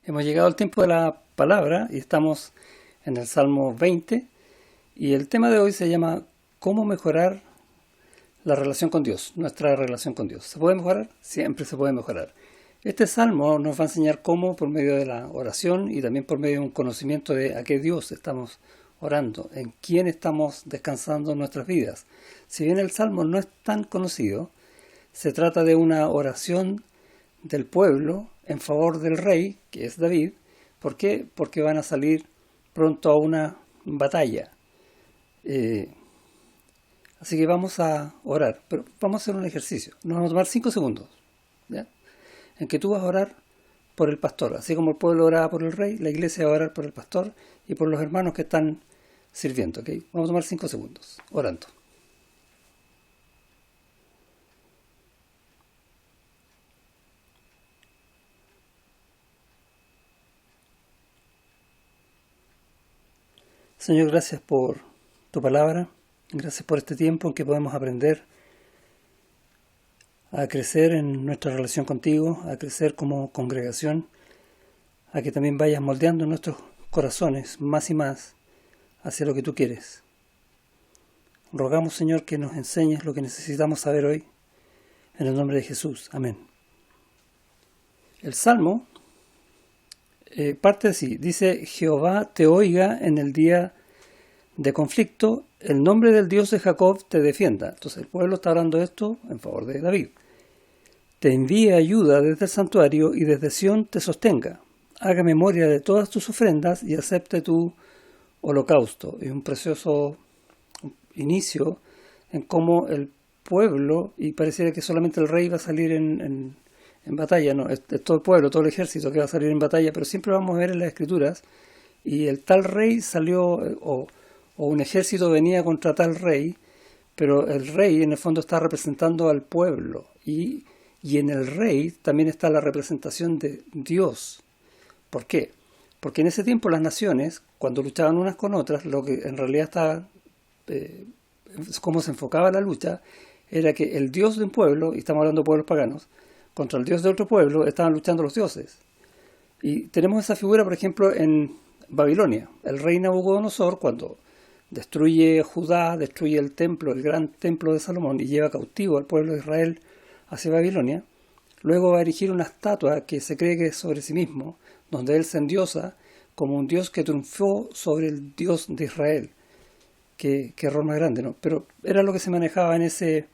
Hemos llegado al tiempo de la palabra y estamos en el Salmo 20 y el tema de hoy se llama ¿Cómo mejorar la relación con Dios? Nuestra relación con Dios. ¿Se puede mejorar? Siempre se puede mejorar. Este salmo nos va a enseñar cómo por medio de la oración y también por medio de un conocimiento de a qué Dios estamos orando, en quién estamos descansando nuestras vidas. Si bien el salmo no es tan conocido, se trata de una oración del pueblo en favor del rey, que es David. ¿Por qué? Porque van a salir pronto a una batalla. Eh, Así que vamos a orar, pero vamos a hacer un ejercicio. Nos vamos a tomar 5 segundos, ¿ya? En que tú vas a orar por el pastor. Así como el pueblo oraba por el rey, la iglesia va a orar por el pastor y por los hermanos que están sirviendo. ¿Okay? Vamos a tomar 5 segundos, orando. Señor, gracias por tu palabra. Gracias por este tiempo en que podemos aprender a crecer en nuestra relación contigo, a crecer como congregación, a que también vayas moldeando nuestros corazones más y más hacia lo que tú quieres. Rogamos, Señor, que nos enseñes lo que necesitamos saber hoy, en el nombre de Jesús. Amén. El Salmo parte así, dice: Jehová te oiga en el día de conflicto, el nombre del Dios de Jacob te defienda. Entonces el pueblo está orando esto en favor de David. Te envíe ayuda desde el santuario y desde Sión te sostenga. Haga memoria de todas tus ofrendas y acepte tu holocausto. Es un precioso inicio en cómo el pueblo, y pareciera que solamente el rey va a salir en batalla, no, es todo el pueblo, todo el ejército que va a salir en batalla, pero siempre vamos a ver en las escrituras, y el tal rey salió, o un ejército venía contra tal rey, pero el rey en el fondo está representando al pueblo, y en el rey también está la representación de Dios. ¿Por qué? Porque en ese tiempo las naciones, cuando luchaban unas con otras, lo que en realidad está, cómo se enfocaba la lucha, era que el Dios de un pueblo, y estamos hablando de pueblos paganos, contra el Dios de otro pueblo, estaban luchando los dioses. Y tenemos esa figura, por ejemplo, en Babilonia. El rey Nabucodonosor, cuando destruye Judá, destruye el templo, el gran templo de Salomón, y lleva cautivo al pueblo de Israel hacia Babilonia, luego va a erigir una estatua que se cree que es sobre sí mismo, donde él se endiosa como un Dios que triunfó sobre el Dios de Israel, que error más grande, ¿no? Pero era lo que se manejaba en ese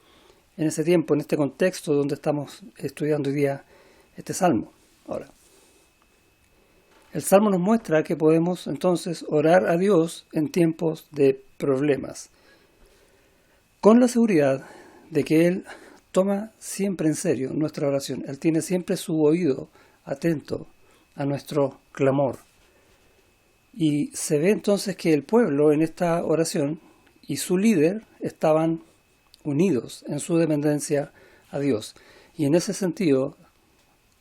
tiempo, en este contexto donde estamos estudiando hoy día este Salmo. Ahora, el Salmo nos muestra que podemos entonces orar a Dios en tiempos de problemas, con la seguridad de que Él toma siempre en serio nuestra oración. Él tiene siempre su oído atento a nuestro clamor. Y se ve entonces que el pueblo en esta oración y su líder estaban unidos en su dependencia a Dios. Y en ese sentido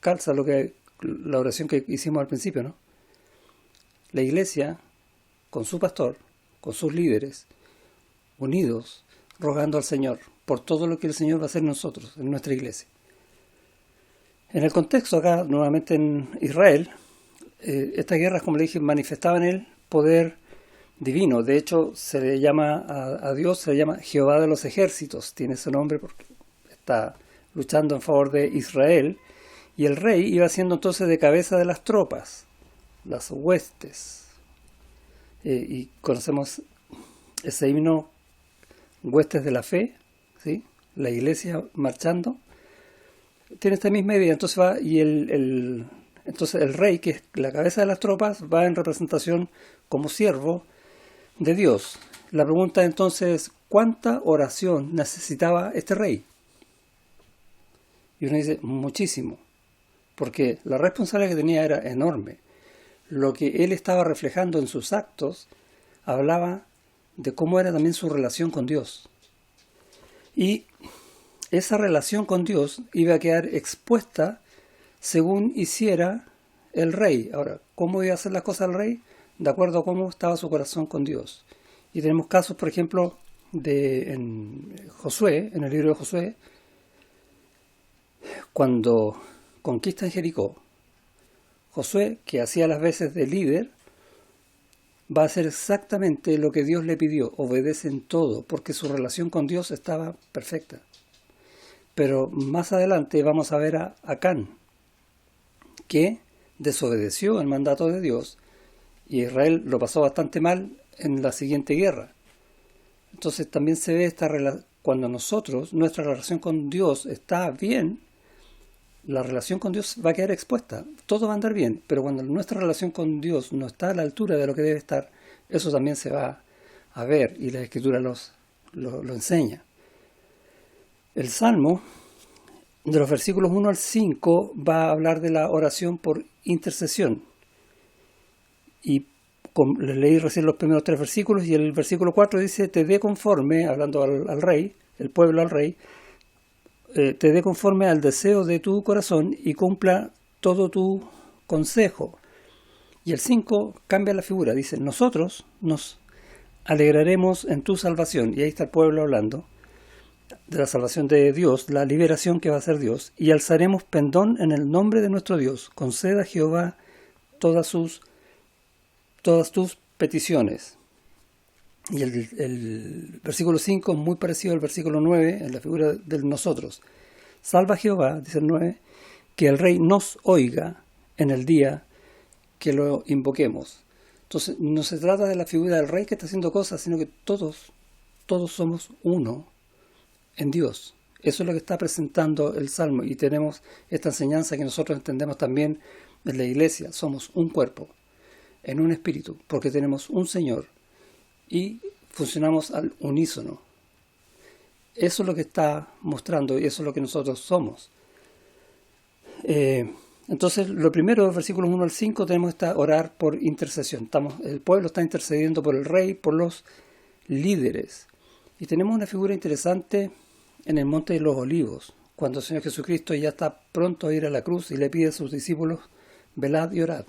calza la oración que hicimos al principio, ¿no? La iglesia, con su pastor, con sus líderes, unidos, rogando al Señor por todo lo que el Señor va a hacer en nosotros, en nuestra iglesia. En el contexto acá, nuevamente en Israel, estas guerras, como le dije, manifestaban el poder divino. De hecho, se le llama a Dios, se le llama Jehová de los ejércitos. Tiene ese nombre porque está luchando en favor de Israel. Y el rey iba siendo entonces de cabeza de las tropas, las huestes. Y conocemos ese himno, huestes de la fe, ¿sí? La iglesia marchando. Tiene esta misma idea. Entonces va y entonces el rey, que es la cabeza de las tropas, va en representación como siervo de Dios. La pregunta entonces, ¿cuánta oración necesitaba este rey? Y uno dice, muchísimo, porque la responsabilidad que tenía era enorme. Lo que él estaba reflejando en sus actos hablaba de cómo era también su relación con Dios. Y esa relación con Dios iba a quedar expuesta según hiciera el rey. Ahora, ¿cómo iba a hacer las cosas el rey? De acuerdo a cómo estaba su corazón con Dios. Y tenemos casos, por ejemplo, en Josué, en el libro de Josué, cuando conquistan Jericó, Josué, que hacía las veces de líder, va a hacer exactamente lo que Dios le pidió, obedece en todo, porque su relación con Dios estaba perfecta. Pero más adelante vamos a ver a Acán, que desobedeció el mandato de Dios, y Israel lo pasó bastante mal en la siguiente guerra. Entonces también se ve cuando nuestra relación con Dios está bien, la relación con Dios va a quedar expuesta, todo va a andar bien, pero cuando nuestra relación con Dios no está a la altura de lo que debe estar, eso también se va a ver, y la Escritura lo enseña. El Salmo, de los versículos 1 al 5, va a hablar de la oración por intercesión. Y les leí recién los primeros 3 versículos, y el versículo 4 dice: te dé conforme, hablando al rey, el pueblo al rey, te dé conforme al deseo de tu corazón y cumpla todo tu consejo. Y el 5 cambia la figura, dice: nosotros nos alegraremos en tu salvación. Y ahí está el pueblo hablando de la salvación de Dios, la liberación que va a hacer Dios. Y alzaremos pendón en el nombre de nuestro Dios. Conceda a Jehová todas tus peticiones. Y el versículo 5 es muy parecido al versículo 9 en la figura del nosotros. Salva a Jehová, dice el 9, que el rey nos oiga en el día que lo invoquemos. Entonces no se trata de la figura del rey que está haciendo cosas, sino que todos somos uno en Dios. Eso es lo que está presentando el Salmo, y tenemos esta enseñanza que nosotros entendemos también en la iglesia. Somos un cuerpo, en un espíritu, porque tenemos un Señor y funcionamos al unísono. Eso es lo que está mostrando, y eso es lo que nosotros somos. Entonces, lo primero, versículos 1 al 5, tenemos orar por intercesión. El pueblo está intercediendo por el rey, por los líderes. Y tenemos una figura interesante en el Monte de los Olivos, cuando el Señor Jesucristo ya está pronto a ir a la cruz y le pide a sus discípulos: velad y orad.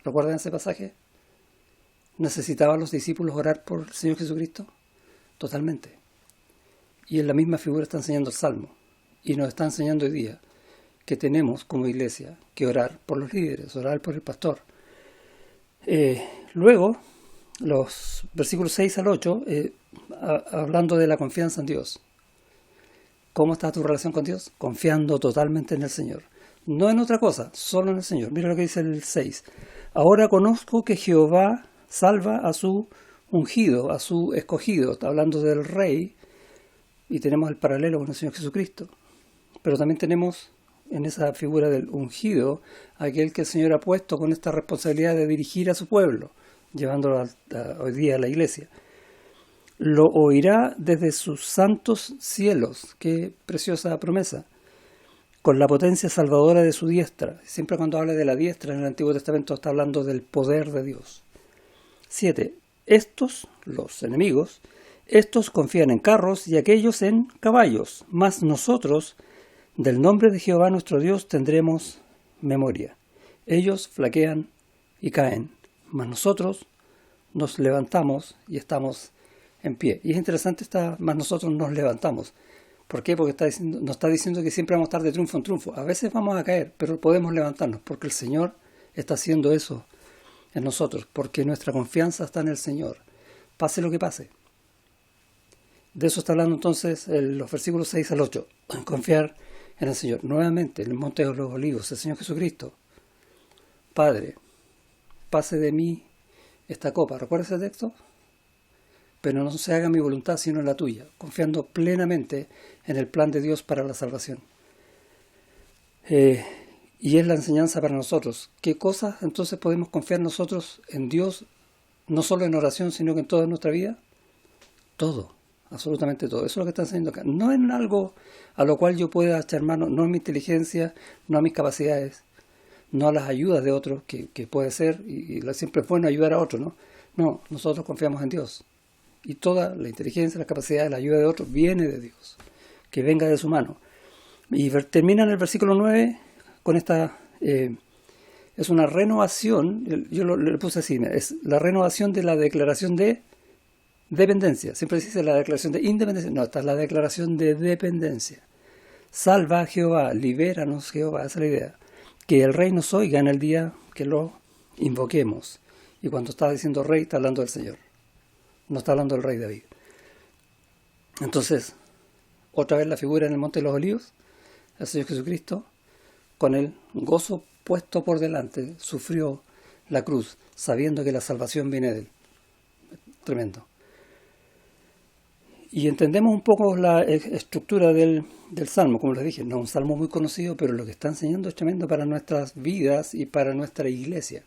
¿Recuerdan ese pasaje? ¿Necesitaban los discípulos orar por el Señor Jesucristo? Totalmente. Y en la misma figura está enseñando el Salmo, y nos está enseñando hoy día que tenemos como iglesia que orar por los líderes, orar por el pastor. Luego, los versículos 6 al 8, hablando de la confianza en Dios. ¿Cómo está tu relación con Dios? Confiando totalmente en el Señor. No en otra cosa, solo en el Señor. Mira lo que dice el 6. Ahora conozco que Jehová salva a su ungido, a su escogido. Está hablando del rey, y tenemos el paralelo con el Señor Jesucristo. Pero también tenemos en esa figura del ungido aquel que el Señor ha puesto con esta responsabilidad de dirigir a su pueblo, llevándolo hoy día a la iglesia. Lo oirá desde sus santos cielos. Qué preciosa promesa. Con la potencia salvadora de su diestra. Siempre cuando habla de la diestra en el Antiguo Testamento está hablando del poder de Dios. 7. Estos, los enemigos, estos confían en carros y aquellos en caballos, mas nosotros del nombre de Jehová nuestro Dios tendremos memoria. Ellos flaquean y caen, mas nosotros nos levantamos y estamos en pie. Y es interesante más nosotros nos levantamos. ¿Por qué? Porque nos está diciendo que siempre vamos a estar de triunfo en triunfo. A veces vamos a caer, pero podemos levantarnos, porque el Señor está haciendo eso en nosotros, porque nuestra confianza está en el Señor, pase lo que pase. De eso está hablando entonces los versículos 6 al 8. Confiar en el Señor. Nuevamente, en el Monte de los Olivos, el Señor Jesucristo. Padre, pase de mí esta copa. ¿Recuerda ese texto? Pero no se haga mi voluntad sino la tuya, confiando plenamente en el plan de Dios para la salvación. Y es la enseñanza para nosotros. ¿Qué cosas entonces podemos confiar nosotros en Dios, no solo en oración, sino que en toda nuestra vida? Todo, absolutamente todo. Eso es lo que está enseñando acá. No en algo a lo cual yo pueda echar mano, no a mi inteligencia, no a mis capacidades, no a las ayudas de otros, que puede ser, y siempre es bueno ayudar a otros, ¿no? No, nosotros confiamos en Dios. Y toda la inteligencia, la capacidad, la ayuda de otros viene de Dios, que venga de su mano. Y termina en el versículo 9 con esta, es una renovación, yo le puse así, es la renovación de la declaración de dependencia. Siempre se dice la declaración de independencia, no, esta es la declaración de dependencia. Salva a Jehová, libéranos Jehová, esa es la idea. que el Rey nos oiga en el día que lo invoquemos. Y cuando está diciendo Rey, está hablando del Señor. No está hablando del Rey David. Entonces, otra vez la figura en el Monte de los Olivos, el Señor Jesucristo, con el gozo puesto por delante, sufrió la cruz, sabiendo que la salvación viene de Él. Tremendo. Y entendemos un poco la estructura del Salmo, como les dije, no es un Salmo muy conocido, pero lo que está enseñando es tremendo para nuestras vidas y para nuestra iglesia.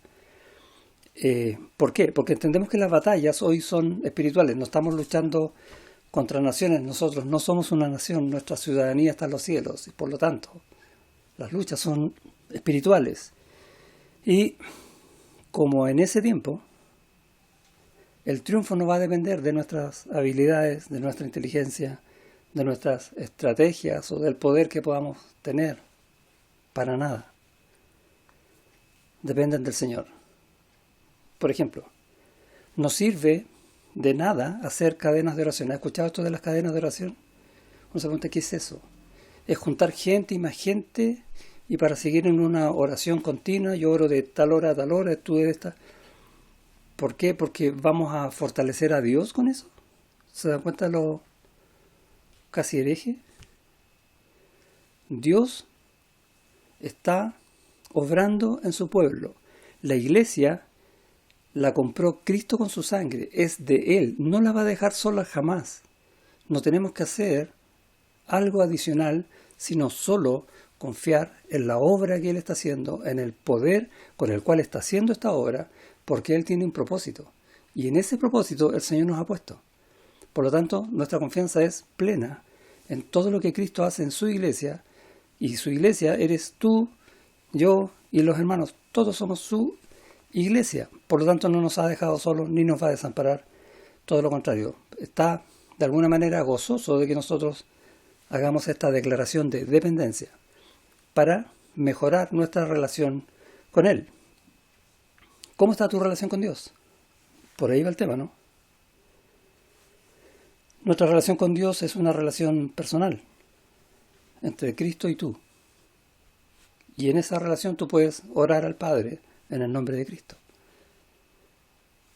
¿Por qué? Porque entendemos que las batallas hoy son espirituales, no estamos luchando contra naciones, nosotros no somos una nación, nuestra ciudadanía está en los cielos, y por lo tanto, las luchas son espirituales. Y como en ese tiempo, el triunfo no va a depender de nuestras habilidades, de nuestra inteligencia, de nuestras estrategias o del poder que podamos tener. Para nada. Dependen del Señor. Por ejemplo, no sirve de nada hacer cadenas de oración. ¿Has escuchado esto de las cadenas de oración? Uno se pregunta, ¿qué es eso? Es juntar gente y más gente y para seguir en una oración continua, yo oro de tal hora a tal hora, tú de esta. ¿Por qué? Porque vamos a fortalecer a Dios con eso. ¿Se dan cuenta lo casi hereje? Dios está obrando en su pueblo. La iglesia la compró Cristo con su sangre. Es de Él. No la va a dejar sola jamás. No tenemos que hacer algo adicional, sino solo confiar en la obra que Él está haciendo, en el poder con el cual está haciendo esta obra, porque Él tiene un propósito. Y en ese propósito el Señor nos ha puesto. Por lo tanto, nuestra confianza es plena en todo lo que Cristo hace en su iglesia. Y su iglesia eres tú, yo y los hermanos. Todos somos su iglesia. Por lo tanto, no nos ha dejado solos ni nos va a desamparar. Todo lo contrario. Está de alguna manera gozoso de que nosotros hagamos esta declaración de dependencia para mejorar nuestra relación con Él. ¿Cómo está tu relación con Dios? Por ahí va el tema, ¿no? Nuestra relación con Dios es una relación personal entre Cristo y tú. Y en esa relación tú puedes orar al Padre en el nombre de Cristo.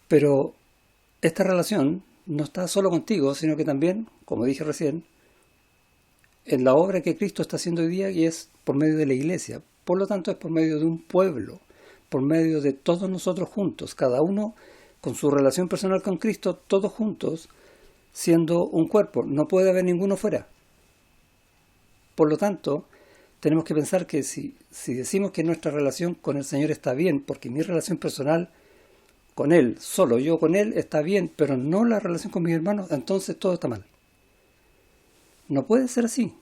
Pero esta relación no está solo contigo, sino que también, como dije recién, en la obra que Cristo está haciendo hoy día, y es por medio de la iglesia. Por lo tanto, es por medio de un pueblo, por medio de todos nosotros juntos, cada uno con su relación personal con Cristo, todos juntos, siendo un cuerpo. No puede haber ninguno fuera. Por lo tanto, tenemos que pensar que si decimos que nuestra relación con el Señor está bien, porque mi relación personal con Él, solo yo con Él, está bien, pero no la relación con mis hermanos, entonces todo está mal. No puede ser así.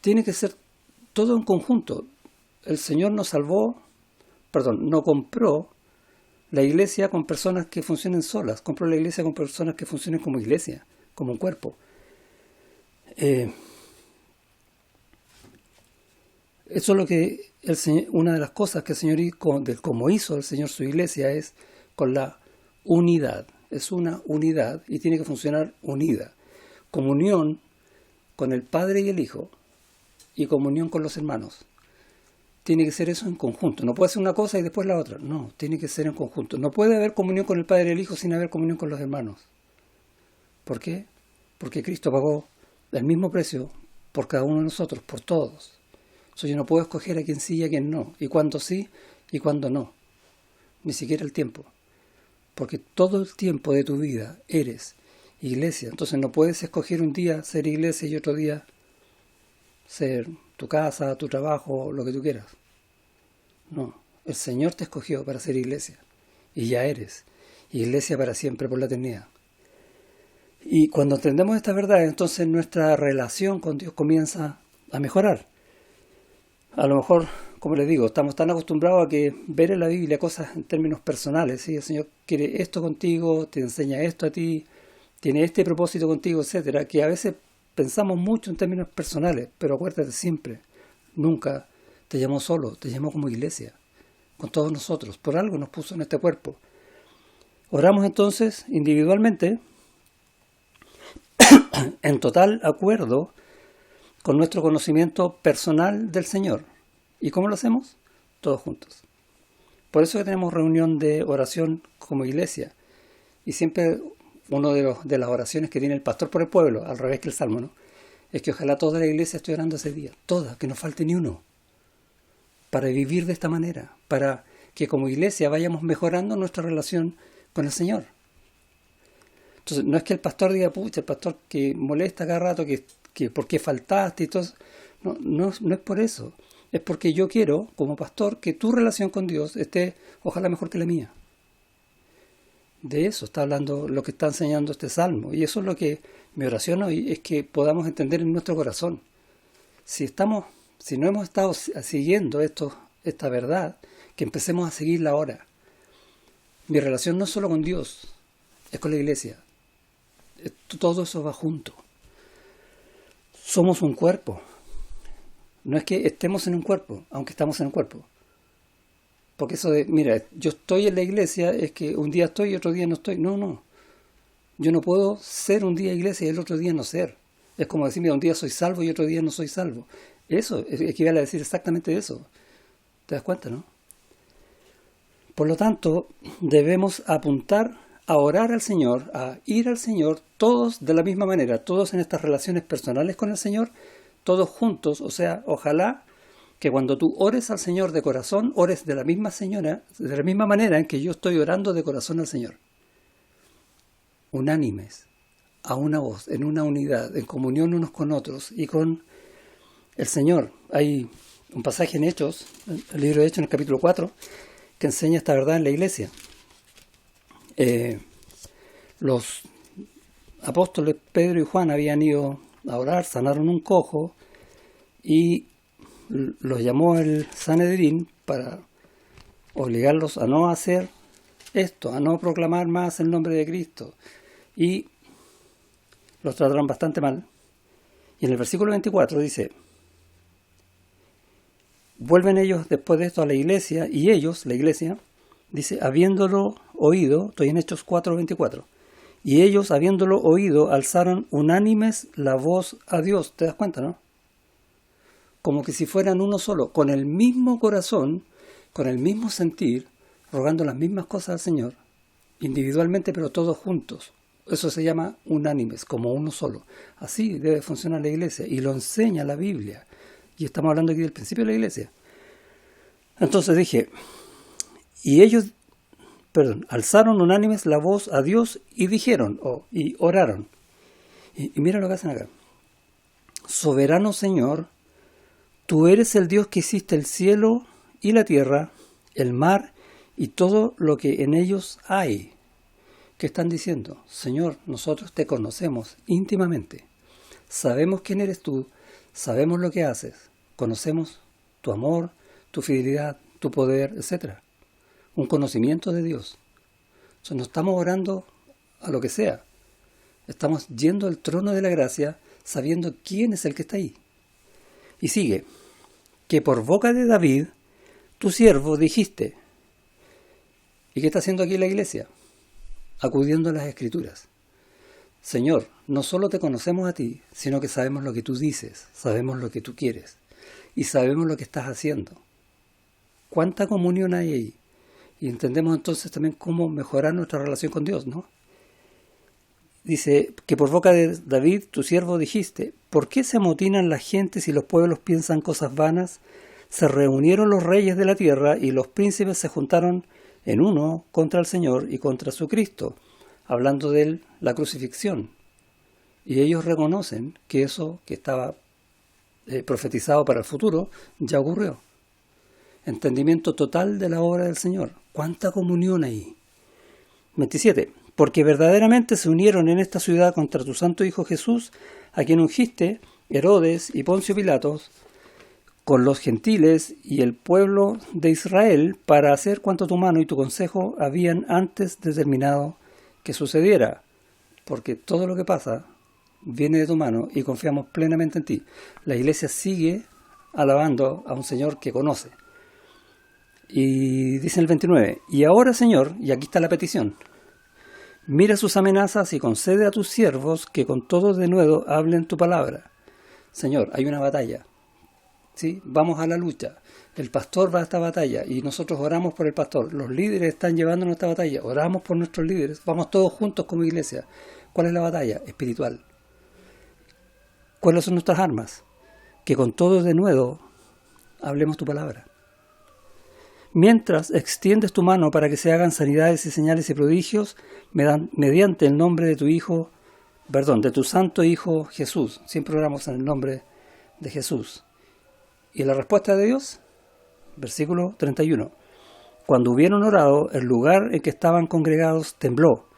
Tiene que ser todo en conjunto. El Señor nos no compró la iglesia con personas que funcionen solas, compró la iglesia con personas que funcionen como iglesia, como un cuerpo. Eso es lo que el Señor, una de las cosas que el Señor, como hizo el Señor su iglesia, es con la unidad. Es una unidad y tiene que funcionar unida. Comunión con el Padre y el Hijo y comunión con los hermanos. Tiene que ser eso en conjunto. No puede ser una cosa y después la otra. No, tiene que ser en conjunto. No puede haber comunión con el Padre y el Hijo sin haber comunión con los hermanos. ¿Por qué? Porque Cristo pagó el mismo precio por cada uno de nosotros, por todos. Yo no puedo escoger a quién sí y a quién no, y cuándo sí y cuándo no. Ni siquiera el tiempo. Porque todo el tiempo de tu vida eres iglesia. Entonces no puedes escoger un día ser iglesia y otro día ser tu casa, tu trabajo, lo que tú quieras. No, el Señor te escogió para ser iglesia. Y ya eres iglesia para siempre por la eternidad. Y cuando entendemos esta verdad, entonces nuestra relación con Dios comienza a mejorar. A lo mejor, como les digo, estamos tan acostumbrados a que ver en la Biblia cosas en términos personales. ¿Sí? El Señor quiere esto contigo, te enseña esto a ti, tiene este propósito contigo, etcétera, que a veces pensamos mucho en términos personales, pero acuérdate siempre, nunca te llamó solo, te llamó como iglesia, con todos nosotros, por algo nos puso en este cuerpo. Oramos entonces individualmente, en total acuerdo con nuestro conocimiento personal del Señor. ¿Y cómo lo hacemos? todos juntos. Por eso que tenemos reunión de oración como iglesia. Y siempre uno de las oraciones que tiene el pastor por el pueblo, al revés que el Salmo, ¿no? Es que ojalá toda la iglesia esté orando ese día, toda, que no falte ni uno, para vivir de esta manera, para que como iglesia vayamos mejorando nuestra relación con el Señor. Entonces, no es que el pastor diga, pucha, el pastor que molesta cada rato, que por qué faltaste y todo eso. No es por eso. Es porque yo quiero, como pastor, que tu relación con Dios esté, ojalá, mejor que la mía. De eso está hablando lo que está enseñando este Salmo. Y eso es lo que mi oración hoy es que podamos entender en nuestro corazón. Si no hemos estado siguiendo esta verdad, que empecemos a seguirla ahora. Mi relación no es solo con Dios, es con la iglesia. Todo eso va junto. Somos un cuerpo. No es que estemos en un cuerpo, aunque estamos en un cuerpo. Porque eso de, mira, yo estoy en la iglesia, es que un día estoy y otro día no estoy. No. Yo no puedo ser un día iglesia y el otro día no ser. Es como decir, mira, un día soy salvo y otro día no soy salvo. Eso equivale a decir exactamente eso. ¿Te das cuenta, no? Por lo tanto, debemos apuntar a orar al Señor, a ir al Señor, todos de la misma manera, todos en estas relaciones personales con el Señor, todos juntos. O sea, ojalá que cuando tú ores al Señor de corazón, ores de la misma manera en que yo estoy orando de corazón al Señor. Unánimes, a una voz, en una unidad, en comunión unos con otros y con el Señor. Hay un pasaje en Hechos, el libro de Hechos en el capítulo 4, que enseña esta verdad en la iglesia. Los apóstoles Pedro y Juan habían ido a orar, sanaron un cojo y los llamó el Sanedrín para obligarlos a no hacer esto, a no proclamar más el nombre de Cristo. Y los trataron bastante mal. Y en el versículo 24 dice, vuelven ellos después de esto a la iglesia, y ellos, la iglesia, dice, habiéndolo oído, estoy en Hechos 4:24, y ellos, habiéndolo oído, alzaron unánimes la voz a Dios. ¿Te das cuenta, no? Como que si fueran uno solo, con el mismo corazón, con el mismo sentir, rogando las mismas cosas al Señor, individualmente, pero todos juntos. Eso se llama unánimes, como uno solo. Así debe funcionar la iglesia, y lo enseña la Biblia. Y estamos hablando aquí del principio de la iglesia. Entonces dije, y ellos, alzaron unánimes la voz a Dios y dijeron, y oraron. Y mira lo que hacen acá. Soberano Señor, tú eres el Dios que hiciste el cielo y la tierra, el mar y todo lo que en ellos hay. ¿Qué están diciendo? Señor, nosotros te conocemos íntimamente. Sabemos quién eres tú, sabemos lo que haces, conocemos tu amor, tu fidelidad, tu poder, etc. Un conocimiento de Dios. Entonces no estamos orando a lo que sea. Estamos yendo al trono de la gracia sabiendo quién es el que está ahí. Y sigue, que por boca de David, tu siervo, dijiste. ¿Y qué está haciendo aquí la iglesia? Acudiendo a las Escrituras. Señor, no solo te conocemos a ti, sino que sabemos lo que tú dices, sabemos lo que tú quieres y sabemos lo que estás haciendo. ¿Cuánta comunión hay ahí? Y entendemos entonces también cómo mejorar nuestra relación con Dios, ¿no? Dice que por boca de David, tu siervo, dijiste, ¿por qué se amotinan las gentes y los pueblos piensan cosas vanas? Se reunieron los reyes de la tierra y los príncipes se juntaron en uno contra el Señor y contra su Cristo, hablando de la crucifixión. Y ellos reconocen que eso que estaba profetizado para el futuro ya ocurrió. Entendimiento total de la obra del Señor. ¿Cuánta comunión hay? 27. Porque verdaderamente se unieron en esta ciudad contra tu santo Hijo Jesús, a quien ungiste Herodes y Poncio Pilatos, con los gentiles y el pueblo de Israel, para hacer cuanto tu mano y tu consejo habían antes determinado que sucediera. Porque todo lo que pasa viene de tu mano y confiamos plenamente en ti. La iglesia sigue alabando a un Señor que conoce. Y dice en el 29, y ahora, Señor, y aquí está la petición, mira sus amenazas y concede a tus siervos que con todo denuedo hablen tu palabra. Señor, hay una batalla. ¿Sí? Vamos a la lucha. El pastor va a esta batalla y nosotros oramos por el pastor. Los líderes están llevándonos a esta batalla. Oramos por nuestros líderes. Vamos todos juntos como iglesia. ¿Cuál es la batalla? Espiritual. ¿Cuáles son nuestras armas? Que con todo de nuevo hablemos tu palabra. Mientras extiendes tu mano para que se hagan sanidades y señales y prodigios mediante el nombre de de tu santo Hijo Jesús. Siempre oramos en el nombre de Jesús. ¿Y la respuesta de Dios? Versículo 31. Cuando hubieron orado, el lugar en que estaban congregados tembló,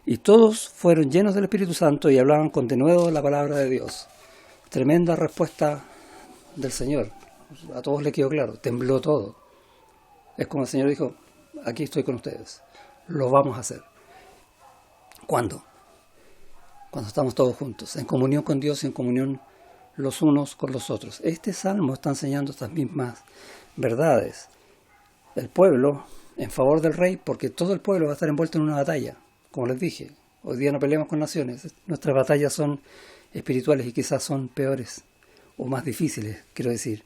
y todos fueron llenos del Espíritu Santo y hablaban con denuedo la palabra de Dios. Tremenda respuesta del Señor. A todos les quedó claro, tembló todo. Es como el Señor dijo, aquí estoy con ustedes, lo vamos a hacer. ¿Cuándo? Cuando estamos todos juntos, en comunión con Dios y en comunión los unos con los otros. Este salmo está enseñando estas mismas verdades. El pueblo en favor del rey, porque todo el pueblo va a estar envuelto en una batalla. Como les dije, hoy día no peleamos con naciones. Nuestras batallas son espirituales y quizás son peores o más difíciles, quiero decir.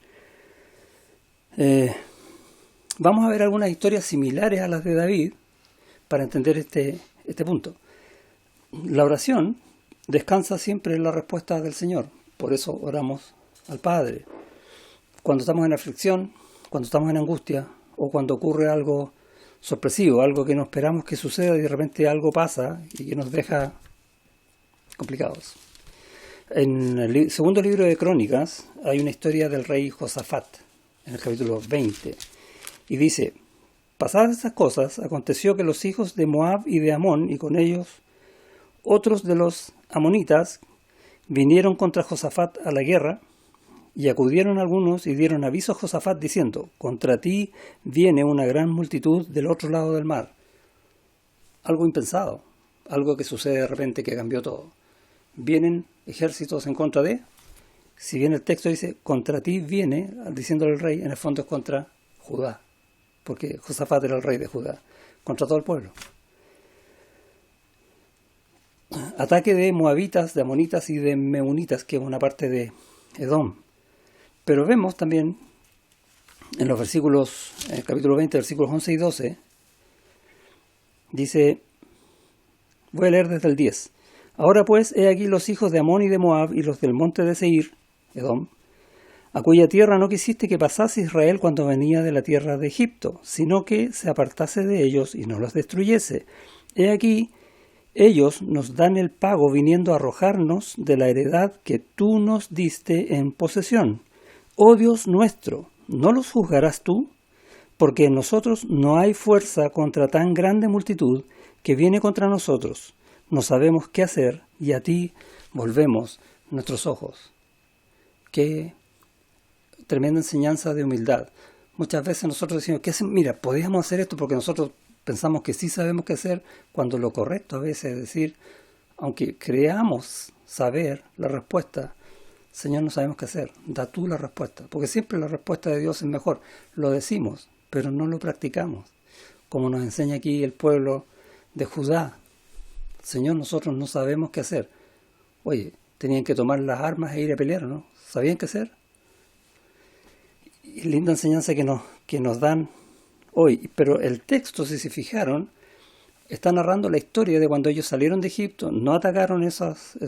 Vamos a ver algunas historias similares a las de David para entender este punto. La oración descansa siempre en la respuesta del Señor. Por eso oramos al Padre. Cuando estamos en aflicción, cuando estamos en angustia, o cuando ocurre algo sorpresivo, algo que no esperamos que suceda y de repente algo pasa y que nos deja complicados. En el segundo libro de Crónicas hay una historia del rey Josafat, en el capítulo 20, y dice: pasadas estas cosas, aconteció que los hijos de Moab y de Amón, y con ellos otros de los amonitas, vinieron contra Josafat a la guerra, y acudieron algunos y dieron aviso a Josafat diciendo: contra ti viene una gran multitud del otro lado del mar. Algo impensado, algo que sucede de repente que cambió todo. Vienen ejércitos en contra de, si bien el texto dice contra ti viene, diciéndole el rey, en el fondo es contra Judá, porque Josafat era el rey de Judá, contra todo el pueblo. Ataque de moabitas, de amonitas y de meunitas, que es una parte de Edom. Pero vemos también en los versículos, en el capítulo 20, versículos 11 y 12, dice, voy a leer desde el 10. Ahora pues, he aquí los hijos de Amón y de Moab y los del monte de Seir, Edom, a cuya tierra no quisiste que pasase Israel cuando venía de la tierra de Egipto, sino que se apartase de ellos y no los destruyese. He aquí, ellos nos dan el pago viniendo a arrojarnos de la heredad que tú nos diste en posesión. Oh Dios nuestro, ¿no los juzgarás tú? Porque en nosotros no hay fuerza contra tan grande multitud que viene contra nosotros. No sabemos qué hacer y a ti volvemos nuestros ojos. Qué tremenda enseñanza de humildad. Muchas veces nosotros decimos, mira, podríamos hacer esto porque nosotros pensamos que sí sabemos qué hacer, cuando lo correcto a veces es decir, aunque creamos saber la respuesta, Señor, no sabemos qué hacer, da tú la respuesta, porque siempre la respuesta de Dios es mejor. Lo decimos, pero no lo practicamos, como nos enseña aquí el pueblo de Judá. Señor, nosotros no sabemos qué hacer. Oye, tenían que tomar las armas e ir a pelear, ¿no? ¿Sabían qué hacer? Y linda enseñanza que nos dan hoy. Pero el texto, si se fijaron, está narrando la historia de cuando ellos salieron de Egipto, no atacaron esas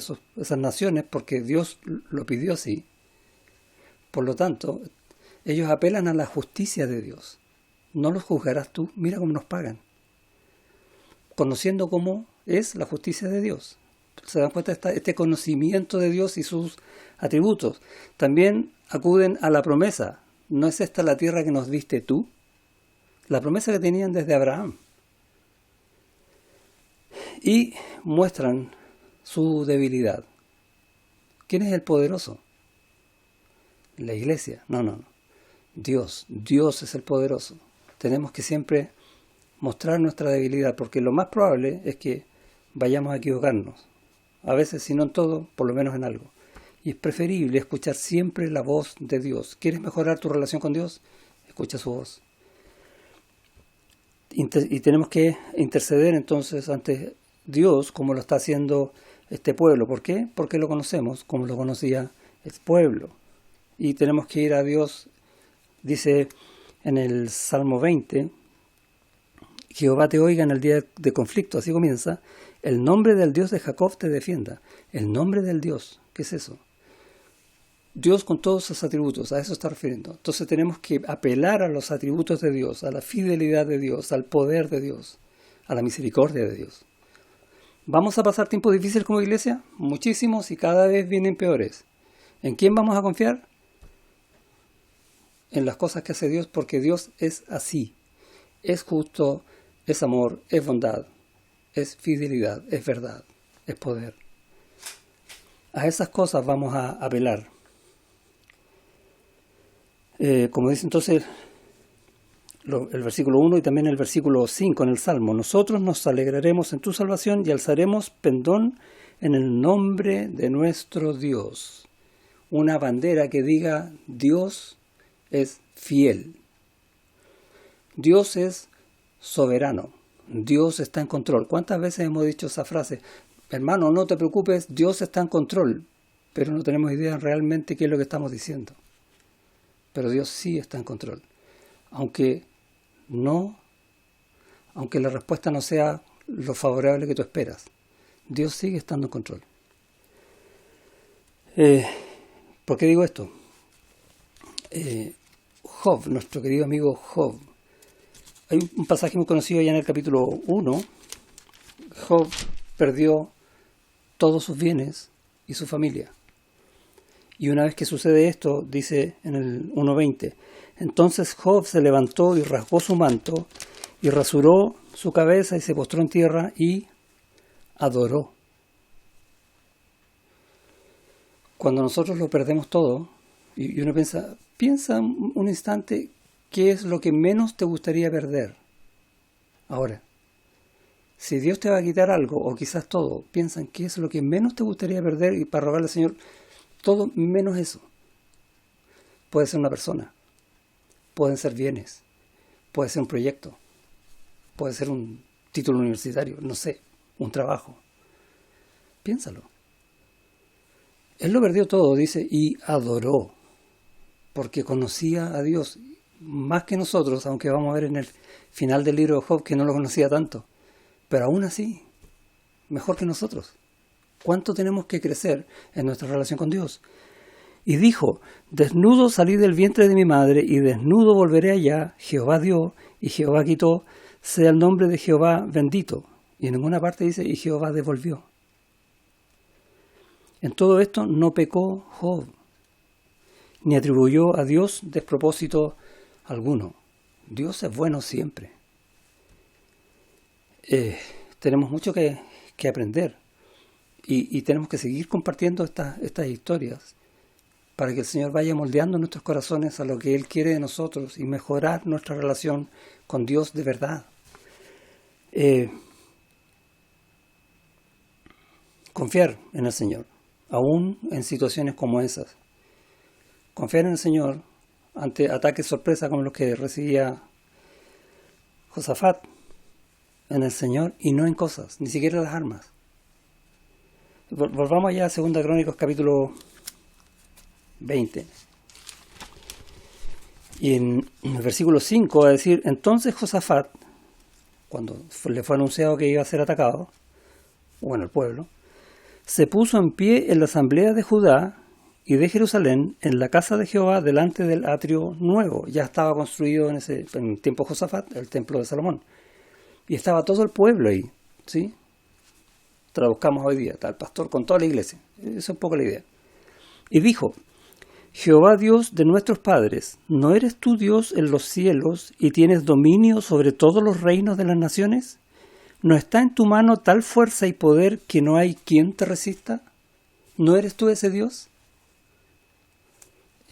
naciones porque Dios lo pidió así. Por lo tanto, ellos apelan a la justicia de Dios. No los juzgarás tú, mira cómo nos pagan. Conociendo cómo es la justicia de Dios. Se dan cuenta de este conocimiento de Dios y sus atributos. También acuden a la promesa. ¿No es esta la tierra que nos diste tú? La promesa que tenían desde Abraham. Y muestran su debilidad. ¿Quién es el poderoso? La iglesia. No. Dios es el poderoso. Tenemos que siempre mostrar nuestra debilidad, porque lo más probable es que vayamos a equivocarnos. A veces, si no en todo, por lo menos en algo. Y es preferible escuchar siempre la voz de Dios. ¿Quieres mejorar tu relación con Dios? Escucha su voz. Y tenemos que interceder entonces ante Dios como lo está haciendo este pueblo. ¿Por qué? Porque lo conocemos como lo conocía el pueblo. Y tenemos que ir a Dios Dice en el Salmo 20, Jehová te oiga en el día de conflicto, así comienza, el nombre del Dios de Jacob te defienda. El nombre del Dios, ¿qué es eso? Dios con todos sus atributos, a eso está refiriendo. Entonces tenemos que apelar a los atributos de Dios, a la fidelidad de Dios, al poder de Dios, a la misericordia de Dios. ¿Vamos a pasar tiempos difíciles como iglesia? Muchísimos, y cada vez vienen peores. ¿En quién vamos a confiar? En las cosas que hace Dios, porque Dios es así. Es justo, es amor, es bondad, es fidelidad, es verdad, es poder. A esas cosas vamos a apelar. Como dice entonces el versículo 1 y también el versículo 5 en el Salmo, nosotros nos alegraremos en tu salvación y alzaremos pendón en el nombre de nuestro Dios. Una bandera que diga Dios es fiel. Dios es soberano. Dios está en control. ¿Cuántas veces hemos dicho esa frase? Hermano, no te preocupes, Dios está en control. Pero no tenemos idea realmente qué es lo que estamos diciendo. Pero Dios sí está en control. Aunque la respuesta no sea lo favorable que tú esperas. Dios sigue estando en control. ¿Por qué digo esto? Job, nuestro querido amigo Job. Hay un pasaje muy conocido ya en el capítulo 1. Job perdió todos sus bienes y su familia. Y una vez que sucede esto, dice en el 1:20, entonces Job se levantó y rasgó su manto y rasuró su cabeza y se postró en tierra y adoró. Cuando nosotros lo perdemos todo, y uno piensa un instante, ¿qué es lo que menos te gustaría perder? Ahora, si Dios te va a quitar algo, o quizás todo, piensa en qué es lo que menos te gustaría perder y para rogarle al Señor, todo menos eso. Puede ser una persona, pueden ser bienes, puede ser un proyecto, puede ser un título universitario, no sé, un trabajo. Piénsalo. Él lo perdió todo, dice, y adoró, porque conocía a Dios más que nosotros, aunque vamos a ver en el final del libro de Job que no lo conocía tanto, pero aún así, mejor que nosotros. ¿Cuánto tenemos que crecer en nuestra relación con Dios? Y dijo, desnudo salí del vientre de mi madre, y desnudo volveré allá. Jehová dio, y Jehová quitó, sea el nombre de Jehová bendito. Y en ninguna parte dice, y Jehová devolvió. En todo esto no pecó Job, ni atribuyó a Dios despropósito alguno. Dios es bueno siempre. Tenemos mucho que aprender. Y tenemos que seguir compartiendo estas historias para que el Señor vaya moldeando nuestros corazones a lo que Él quiere de nosotros y mejorar nuestra relación con Dios de verdad. Confiar en el Señor, aún en situaciones como esas. Confiar en el Señor ante ataques sorpresa como los que recibía Josafat, en el Señor y no en cosas, ni siquiera las armas. Volvamos allá a 2 Crónicas capítulo 20. Y en el versículo 5 va a decir, entonces Josafat, cuando le fue anunciado que iba a ser atacado, bueno, el pueblo, se puso en pie en la asamblea de Judá y de Jerusalén, en la casa de Jehová, delante del atrio nuevo. Ya estaba construido en el tiempo de Josafat, el templo de Salomón. Y estaba todo el pueblo ahí, ¿sí? Traduzcamos hoy día, está el pastor con toda la iglesia. Esa es un poco la idea. Y dijo, Jehová Dios de nuestros padres, ¿no eres tú Dios en los cielos y tienes dominio sobre todos los reinos de las naciones? ¿No está en tu mano tal fuerza y poder que no hay quien te resista? ¿No eres tú ese Dios?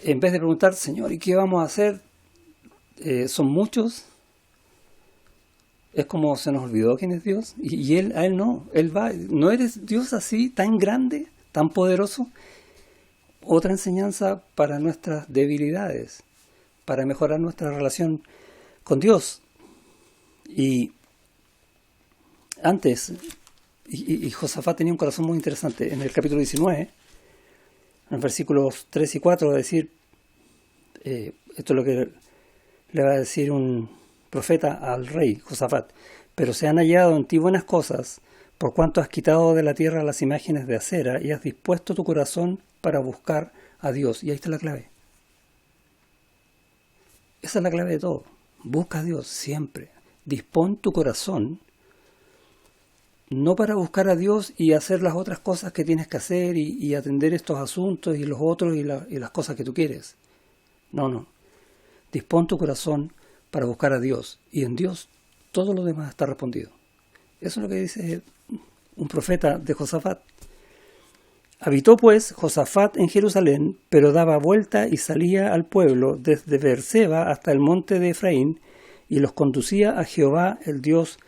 En vez de preguntar, Señor, ¿y qué vamos a hacer? Son muchos. Es como se nos olvidó quién es Dios. Y a Él no. Él va. ¿No eres Dios así, tan grande, tan poderoso? Otra enseñanza para nuestras debilidades, para mejorar nuestra relación con Dios. Y antes, y Josafat tenía un corazón muy interesante. En el capítulo 19, en versículos 3 y 4, va a decir, esto es lo que le va a decir un profeta al rey Josafat, pero se han hallado en ti buenas cosas, por cuanto has quitado de la tierra las imágenes de acera y has dispuesto tu corazón para buscar a Dios. Y ahí está la clave. Esa es la clave de todo. Busca a Dios siempre. Dispón tu corazón, no para buscar a Dios y hacer las otras cosas que tienes que hacer y atender estos asuntos y los otros y las cosas que tú quieres. No. Dispón tu corazón para buscar a Dios, y en Dios todo lo demás está respondido. Eso es lo que dice un profeta de Josafat. Habitó pues Josafat en Jerusalén, pero daba vuelta y salía al pueblo desde Beerseba hasta el monte de Efraín, y los conducía a Jehová, el Dios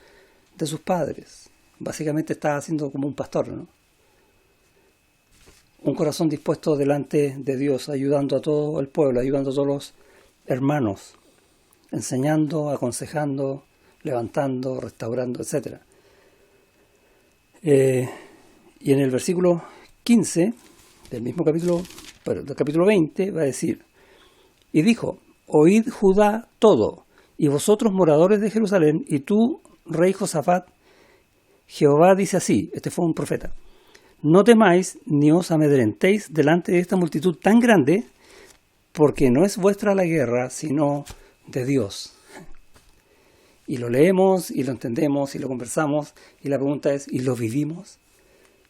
de sus padres. Básicamente estaba haciendo como un pastor, ¿no? Un corazón dispuesto delante de Dios, ayudando a todo el pueblo, ayudando a todos los hermanos, enseñando, aconsejando, levantando, restaurando, etc. Y en el versículo 15 del mismo capítulo, del capítulo 20, va a decir: y dijo, oíd Judá todo, y vosotros moradores de Jerusalén, y tú, rey Josafat, Jehová dice así, este fue un profeta: no temáis ni os amedrentéis delante de esta multitud tan grande, porque no es vuestra la guerra, sino de Dios. Y lo leemos, y lo entendemos, y lo conversamos, y la pregunta es, ¿y lo vivimos?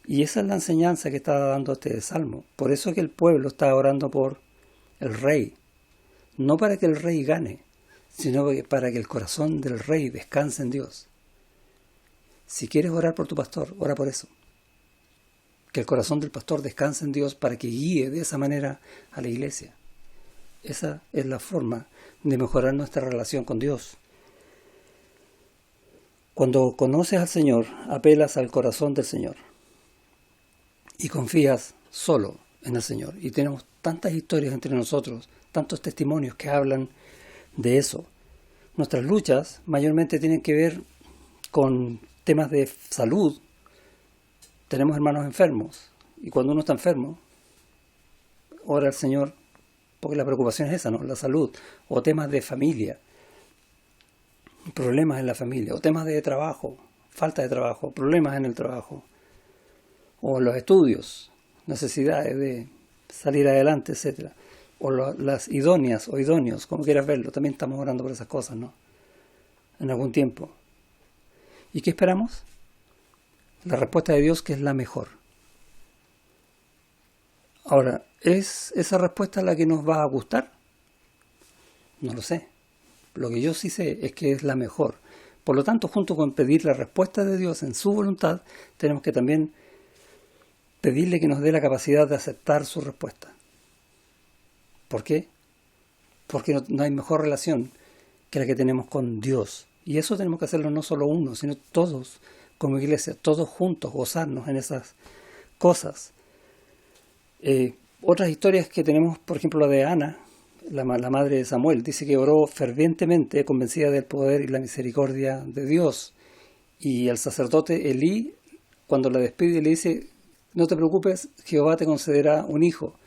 Y esa es la enseñanza que está dando este salmo. Por eso es que el pueblo está orando por el rey. No para que el rey gane, sino para que el corazón del rey descanse en Dios. Si quieres orar por tu pastor, ora por eso. Que el corazón del pastor descanse en Dios para que guíe de esa manera a la iglesia. Esa es la forma de mejorar nuestra relación con Dios. Cuando conoces al Señor, apelas al corazón del Señor y confías solo en el Señor. Y tenemos tantas historias entre nosotros, tantos testimonios que hablan de eso. Nuestras luchas mayormente tienen que ver con temas de salud. Tenemos hermanos enfermos, y cuando uno está enfermo, ora al Señor, porque la preocupación es esa, ¿no? La salud, o temas de familia, problemas en la familia, o temas de trabajo, falta de trabajo, problemas en el trabajo, o los estudios, necesidades de salir adelante, etc. O las idóneas o idóneos, como quieras verlo, también estamos orando por esas cosas, ¿no? En algún tiempo. ¿Y qué esperamos? La respuesta de Dios, que es la mejor. Ahora, ¿es esa respuesta la que nos va a gustar? No lo sé. Lo que yo sí sé es que es la mejor. Por lo tanto, junto con pedir la respuesta de Dios en su voluntad, tenemos que también pedirle que nos dé la capacidad de aceptar su respuesta. ¿Por qué? Porque no hay mejor relación que la que tenemos con Dios. Y eso tenemos que hacerlo no solo uno, sino todos como iglesia, todos juntos, gozarnos en esas cosas. Otras historias que tenemos, por ejemplo la de Ana, la madre de Samuel, dice que oró fervientemente, convencida del poder y la misericordia de Dios. Y el sacerdote Elí, cuando la despide, le dice: no te preocupes, Jehová te concederá un hijo.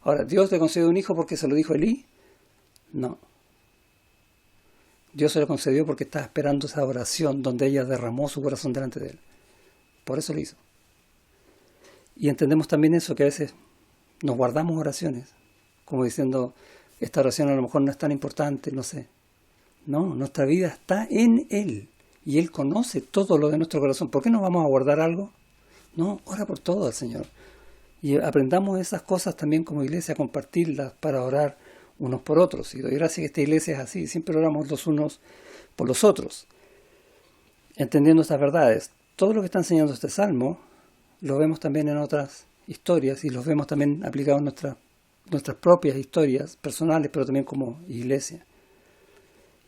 Ahora, ¿Dios te concedió un hijo porque se lo dijo Elí? No. Dios se lo concedió porque estaba esperando esa oración donde ella derramó su corazón delante de él. Por eso lo hizo. Y entendemos también eso, que a veces nos guardamos oraciones, como diciendo, esta oración a lo mejor no es tan importante, no sé. No, nuestra vida está en Él. Y Él conoce todo lo de nuestro corazón. ¿Por qué nos vamos a guardar algo? No, ora por todo al Señor. Y aprendamos esas cosas también como iglesia, a compartirlas para orar unos por otros. Y doy gracias que esta iglesia es así. Siempre oramos los unos por los otros. Entendiendo estas verdades. Todo lo que está enseñando este salmo lo vemos también en otras historias y los vemos también aplicados en nuestras propias historias personales, pero también como iglesia.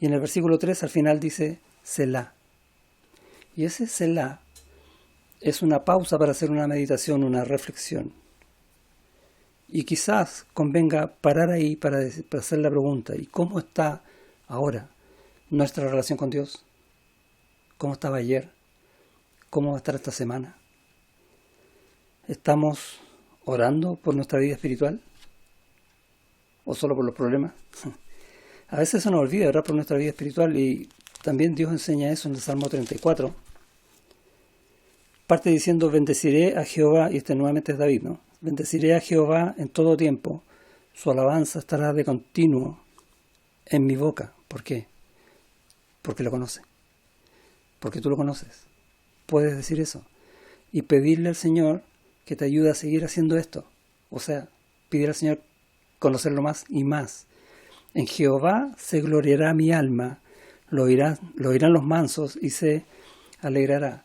Y en el versículo 3 al final dice Selah. Y ese Selah es una pausa para hacer una meditación, una reflexión. Y quizás convenga parar ahí para hacer la pregunta: ¿y cómo está ahora nuestra relación con Dios? ¿Cómo estaba ayer? ¿Cómo va a estar esta semana? ¿Estamos orando por nuestra vida espiritual? ¿O solo por los problemas? A veces se nos olvida orar por nuestra vida espiritual y también Dios enseña eso en el Salmo 34. Parte diciendo, bendeciré a Jehová, y este nuevamente es David, ¿no? Bendeciré a Jehová en todo tiempo, su alabanza estará de continuo en mi boca. ¿Por qué? Porque lo conoce. Porque tú lo conoces. Puedes decir eso. Y pedirle al Señor que te ayude a seguir haciendo esto. O sea, pedir al Señor conocerlo más y más. En Jehová se gloriará mi alma, lo oirán los mansos y se alegrará.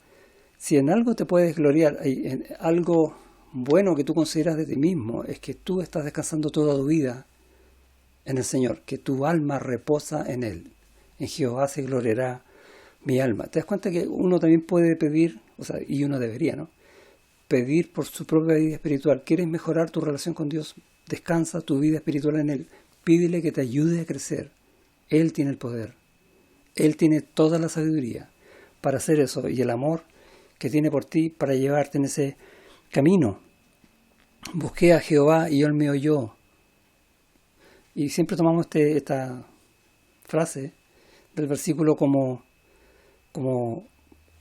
Si en algo te puedes gloriar, en algo bueno que tú consideras de ti mismo, es que tú estás descansando toda tu vida en el Señor, que tu alma reposa en Él. En Jehová se gloriará mi alma. ¿Te das cuenta que uno también puede pedir, o sea, y uno debería, ¿no? Pedir por su propia vida espiritual. ¿Quieres mejorar tu relación con Dios? Descansa tu vida espiritual en Él. Pídele que te ayude a crecer. Él tiene el poder. Él tiene toda la sabiduría para hacer eso y el amor que tiene por ti para llevarte en ese camino. Busqué a Jehová y Él me oyó. Y siempre tomamos esta frase del versículo como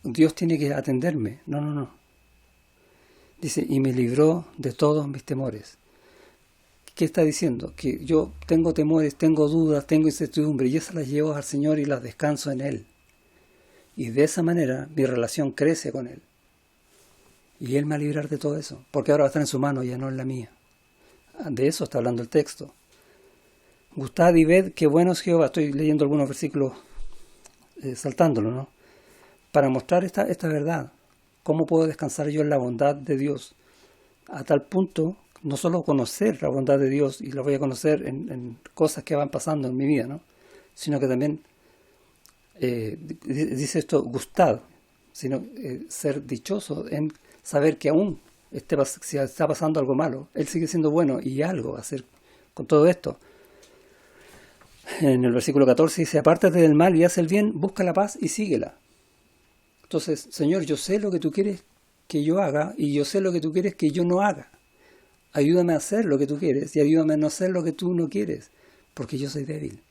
Dios tiene que atenderme. No. Dice, y me libró de todos mis temores. ¿Qué está diciendo? Que yo tengo temores, tengo dudas, tengo incertidumbre, y esas las llevo al Señor y las descanso en Él. Y de esa manera mi relación crece con Él. Y Él me va a librar de todo eso, porque ahora va a estar en su mano, ya no en la mía. De eso está hablando el texto. Gustad y ved qué bueno es Jehová. Estoy leyendo algunos versículos saltándolo, ¿no? Para mostrar esta verdad. ¿Cómo puedo descansar yo en la bondad de Dios? A tal punto, no solo conocer la bondad de Dios, y la voy a conocer en cosas que van pasando en mi vida, ¿no? Sino que también dice esto, gustad, sino ser dichoso en saber que aún si está pasando algo malo, Él sigue siendo bueno y algo va a hacer con todo esto. En el versículo 14 dice, apártate del mal y haz el bien, busca la paz y síguela. Entonces, Señor, yo sé lo que tú quieres que yo haga y yo sé lo que tú quieres que yo no haga. Ayúdame a hacer lo que tú quieres y ayúdame a no hacer lo que tú no quieres, porque yo soy débil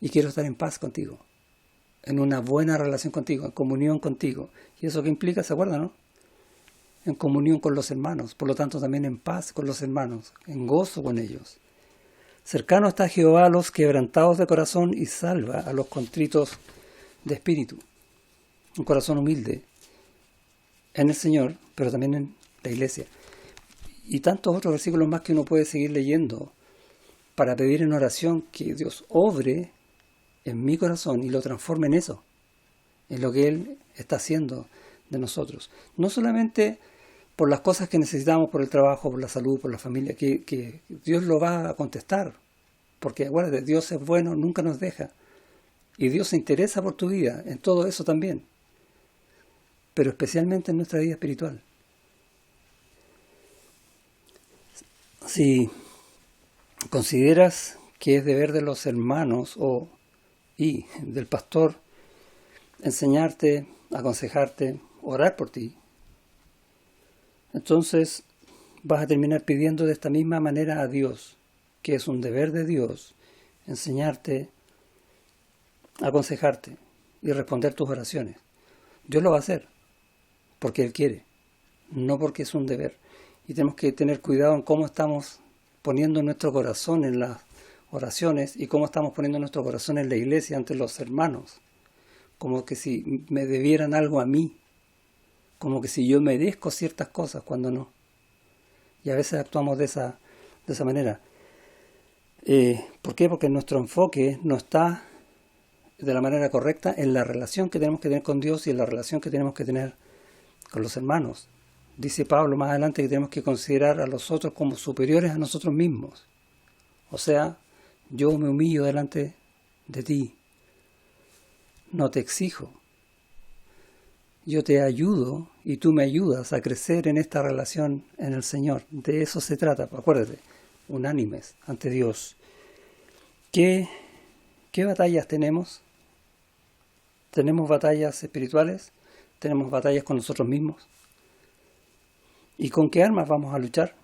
y quiero estar en paz contigo, en una buena relación contigo, en comunión contigo. ¿Y eso qué implica? ¿Se acuerdan, no? En comunión con los hermanos, por lo tanto también en paz con los hermanos, en gozo con ellos. Cercano está Jehová a los quebrantados de corazón y salva a los contritos de espíritu. Un corazón humilde en el Señor, pero también en la iglesia. Y tantos otros versículos más que uno puede seguir leyendo para pedir en oración que Dios obre en mi corazón y lo transforme en eso, en lo que Él está haciendo de nosotros. No solamente por las cosas que necesitamos, por el trabajo, por la salud, por la familia, que Dios lo va a contestar. Porque acuérdate, Dios es bueno, nunca nos deja. Y Dios se interesa por tu vida, en todo eso también. Pero especialmente en nuestra vida espiritual. Si consideras que es deber de los hermanos y del pastor enseñarte, aconsejarte, orar por ti, entonces vas a terminar pidiendo de esta misma manera a Dios, que es un deber de Dios, enseñarte, aconsejarte y responder tus oraciones. Dios lo va a hacer, porque Él quiere, no porque es un deber. Y tenemos que tener cuidado en cómo estamos poniendo nuestro corazón en las oraciones y cómo estamos poniendo nuestro corazón en la iglesia ante los hermanos. Como que si me debieran algo a mí, como que si yo merezco ciertas cosas cuando no. Y a veces actuamos de esa manera. ¿Por qué? Porque nuestro enfoque no está de la manera correcta en la relación que tenemos que tener con Dios y en la relación que tenemos que tener con los hermanos. Dice Pablo más adelante que tenemos que considerar a los otros como superiores a nosotros mismos. O sea, yo me humillo delante de ti. No te exijo. Yo te ayudo y tú me ayudas a crecer en esta relación en el Señor. De eso se trata, acuérdate, unánimes ante Dios. ¿Qué batallas tenemos? ¿Tenemos batallas espirituales? ¿Tenemos batallas con nosotros mismos? ¿Y con qué armas vamos a luchar?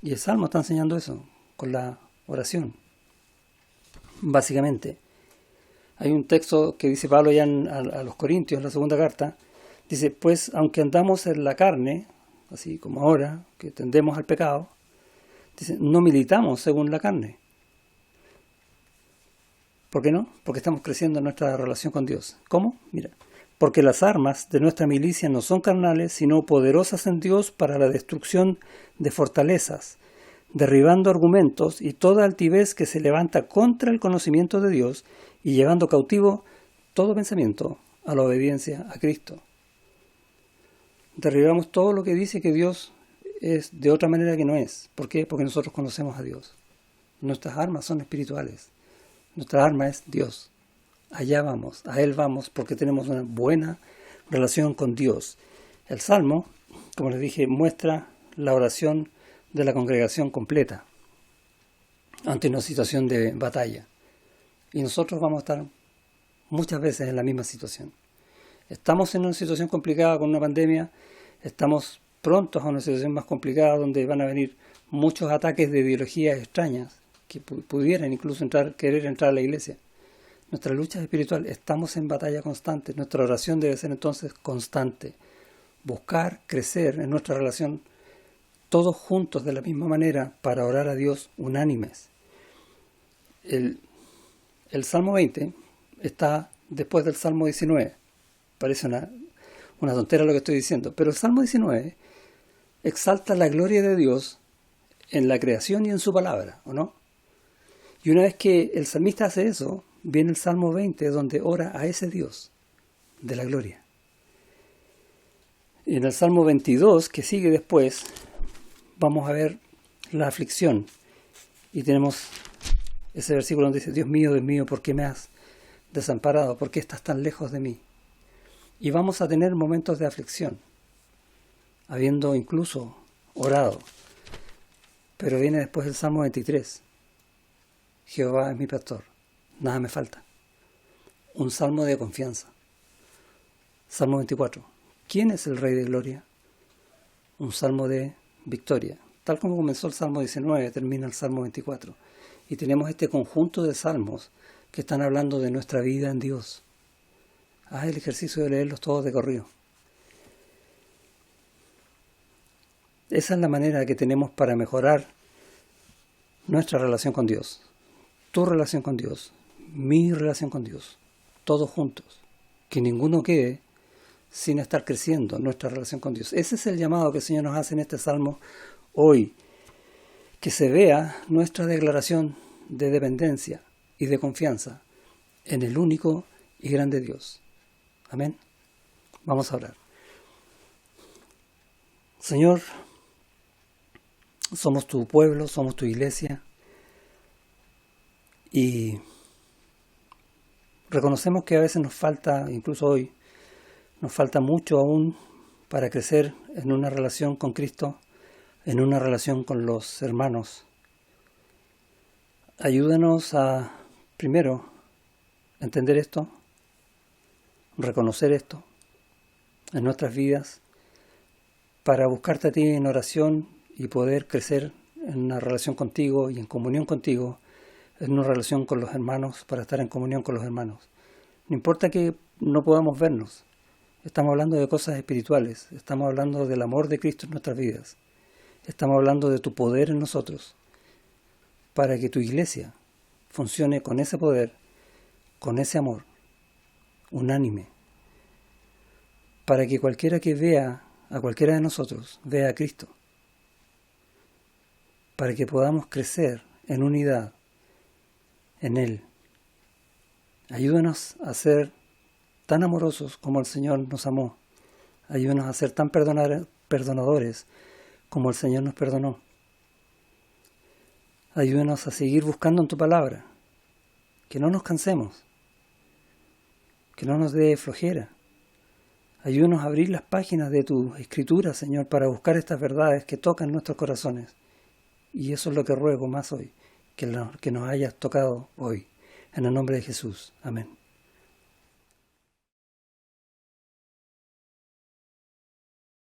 Y el Salmo está enseñando eso, con la oración. básicamente. Hay un texto que dice Pablo ya a los Corintios, en la segunda carta, dice, pues aunque andamos en la carne, así como ahora, que tendemos al pecado, dice, no militamos según la carne. ¿Por qué no? Porque estamos creciendo en nuestra relación con Dios. ¿Cómo? Mira, porque las armas de nuestra milicia no son carnales, sino poderosas en Dios para la destrucción de fortalezas, derribando argumentos y toda altivez que se levanta contra el conocimiento de Dios y llevando cautivo todo pensamiento a la obediencia a Cristo. Derribamos todo lo que dice que Dios es de otra manera que no es. ¿Por qué? Porque nosotros conocemos a Dios. Nuestras armas son espirituales. Nuestra arma es Dios. Allá vamos, a Él vamos, porque tenemos una buena relación con Dios. El Salmo, como les dije, muestra la oración de la congregación completa ante una situación de batalla. Y nosotros vamos a estar muchas veces en la misma situación. Estamos en una situación complicada con una pandemia, estamos prontos a una situación más complicada donde van a venir muchos ataques de ideologías extrañas que pudieran incluso querer entrar a la iglesia. Nuestra lucha es espiritual, estamos en batalla constante, nuestra oración debe ser entonces constante. Buscar crecer en nuestra relación todos juntos de la misma manera para orar a Dios unánimes. El Salmo 20 está después del Salmo 19. Parece una tontera lo que estoy diciendo, pero el Salmo 19 exalta la gloria de Dios en la creación y en su palabra, ¿o no? Y una vez que el salmista hace eso, viene el Salmo 20 donde ora a ese Dios de la gloria. Y en el Salmo 22, que sigue después, vamos a ver la aflicción. Y tenemos ese versículo donde dice, Dios mío, ¿por qué me has desamparado? ¿Por qué estás tan lejos de mí? Y vamos a tener momentos de aflicción, habiendo incluso orado. Pero viene después el Salmo 23. Jehová es mi pastor, nada me falta. Un salmo de confianza. Salmo 24. ¿Quién es el Rey de Gloria? Un salmo de victoria. Tal como comenzó el Salmo 19, termina el Salmo 24. Y tenemos este conjunto de salmos que están hablando de nuestra vida en Dios. Haz el ejercicio de leerlos todos de corrido. Esa es la manera que tenemos para mejorar nuestra relación con Dios. Tu relación con Dios, mi relación con Dios, todos juntos. Que ninguno quede sin estar creciendo nuestra relación con Dios. Ese es el llamado que el Señor nos hace en este Salmo hoy. Que se vea nuestra declaración de dependencia y de confianza en el único y grande Dios. Amén. Vamos a orar. Señor, somos tu pueblo, somos tu iglesia y reconocemos que a veces nos falta, incluso hoy, nos falta mucho aún para crecer en una relación con Cristo, en una relación con los hermanos. Ayúdanos a, primero, entender esto, reconocer esto en nuestras vidas, para buscarte a ti en oración y poder crecer en una relación contigo y en comunión contigo, en una relación con los hermanos, para estar en comunión con los hermanos. No importa que no podamos vernos, estamos hablando de cosas espirituales, estamos hablando del amor de Cristo en nuestras vidas, estamos hablando de tu poder en nosotros, para que tu iglesia funcione con ese poder, con ese amor, unánime, para que cualquiera que vea a cualquiera de nosotros vea a Cristo, para que podamos crecer en unidad en Él. Ayúdanos a ser tan amorosos como el Señor nos amó. Ayúdanos a ser tan perdonadores como el Señor nos perdonó. Ayúdanos a seguir buscando en tu palabra, que no nos cansemos, que no nos dé flojera. Ayúdanos a abrir las páginas de tu Escritura, Señor, para buscar estas verdades que tocan nuestros corazones. Y eso es lo que ruego más hoy, que nos hayas tocado hoy. En el nombre de Jesús. Amén.